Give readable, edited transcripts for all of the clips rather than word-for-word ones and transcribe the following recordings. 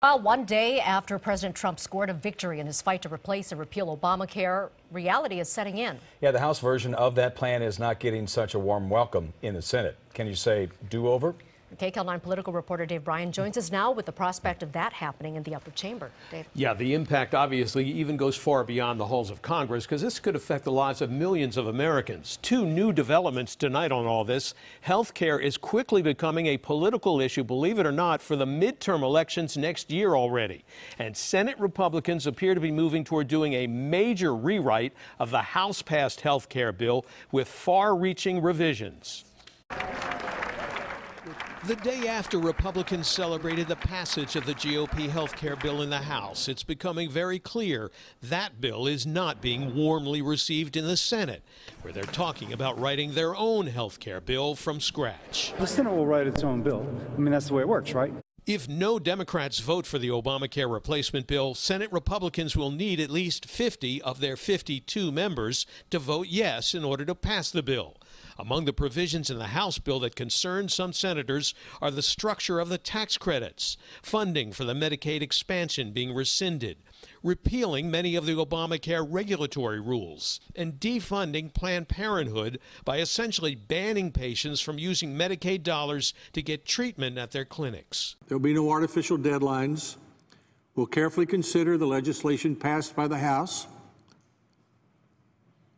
Well, one day after President Trump scored a victory in his fight to replace and repeal Obamacare, reality is setting in. Yeah, the House version of that plan is not getting such a warm welcome in the Senate. Can you say do-over? KCAL 9 political reporter Dave Bryan joins us now with the prospect of that happening in the upper chamber. Dave. Yeah, the impact obviously even goes far beyond the halls of Congress because this could affect the lives of millions of Americans. Two new developments tonight on all this. Health care is quickly becoming a political issue, believe it or not, for the midterm elections next year already. And Senate Republicans appear to be moving toward doing a major rewrite of the House-passed health care bill with far-reaching revisions. The day after Republicans celebrated the passage of the GOP health care bill in the House, it's becoming very clear that bill is not being warmly received in the Senate, where they're talking about writing their own health care bill from scratch. The Senate will write its own bill. I mean, that's the way it works, right? If no Democrats vote for the Obamacare replacement bill, Senate Republicans will need at least 50 of their 52 members to vote yes in order to pass the bill. Among the provisions in the House bill that concern some senators are the structure of the tax credits, funding for the Medicaid expansion being rescinded, repealing many of the Obamacare regulatory rules, and defunding Planned Parenthood by essentially banning patients from using Medicaid dollars to get treatment at their clinics. There will be no artificial deadlines. We'll carefully consider the legislation passed by the House.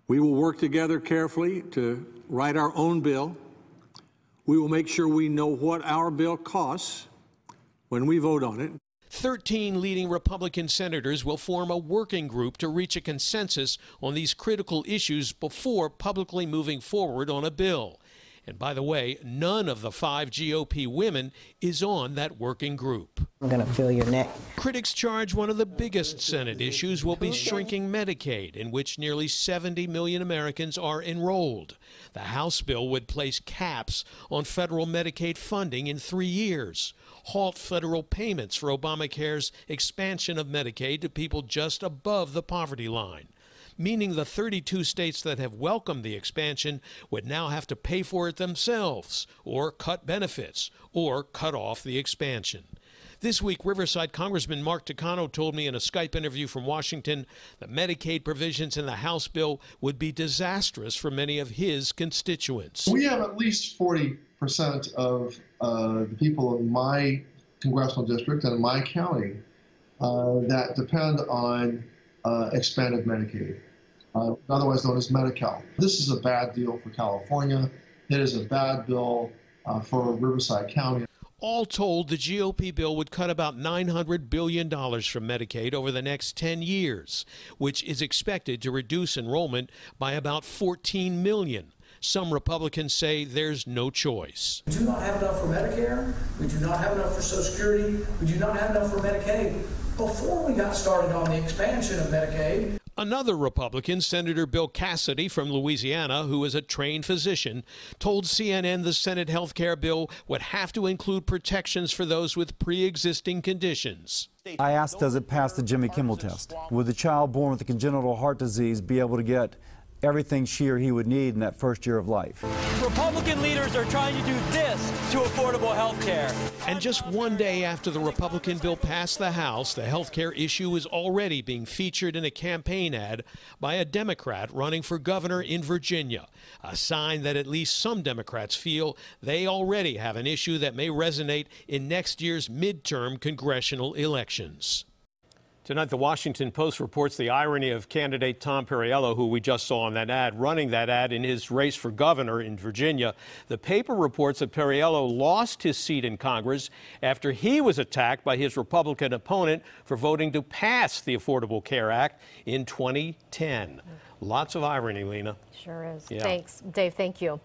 We will work together carefully to write our own bill. We will make sure we know what our bill costs when we vote on it. 13 leading Republican senators will form a working group to reach a consensus on these critical issues before publicly moving forward on a bill. And by the way, none of the 5 GOP women is on that working group. I'm going to feel your neck. Critics charge one of the biggest Senate issues will be shrinking Medicaid, in which nearly 70 million Americans are enrolled. The House bill would place caps on federal Medicaid funding in 3 years, halt federal payments for Obamacare's expansion of Medicaid to people just above the poverty line, meaning the 32 states that have welcomed the expansion would now have to pay for it themselves, or cut benefits, or cut off the expansion. This week, Riverside Congressman Mark Takano told me in a Skype interview from Washington that Medicaid provisions in the House bill would be disastrous for many of his constituents. We have at least 40% of the people in my congressional district and in my county that depend on expanded Medicaid, otherwise known as Medi-Cal. This is a bad deal for California. It is a bad bill for Riverside County. All told, the GOP bill would cut about $900 billion from Medicaid over the next 10 years, which is expected to reduce enrollment by about 14 million. Some Republicans say there's no choice. We do not have enough for Medicare. We do not have enough for Social Security. We do not have enough for Medicaid. Before we got started on the expansion of Medicaid, another Republican, Senator Bill Cassidy from Louisiana, who is a trained physician, told CNN the Senate health care bill would have to include protections for those with pre-existing conditions. I asked, does it pass the Jimmy Kimmel test? Would the child born with a congenital heart disease be able to get everything she or he would need in that first year of life? Republican leaders are trying to do this to affordable health care. And just one day after the Republican bill passed the House, the health care issue is already being featured in a campaign ad by a Democrat running for governor in Virginia, a sign that at least some Democrats feel they already have an issue that may resonate in next year's midterm congressional elections. Tonight, the Washington Post reports the irony of candidate Tom Perriello, who we just saw on that ad, running that ad in his race for governor in Virginia. The paper reports that Perriello lost his seat in Congress after he was attacked by his Republican opponent for voting to pass the Affordable Care Act in 2010. Lots of irony, Lena. Sure is. Yeah. Thanks, Dave. Thank you.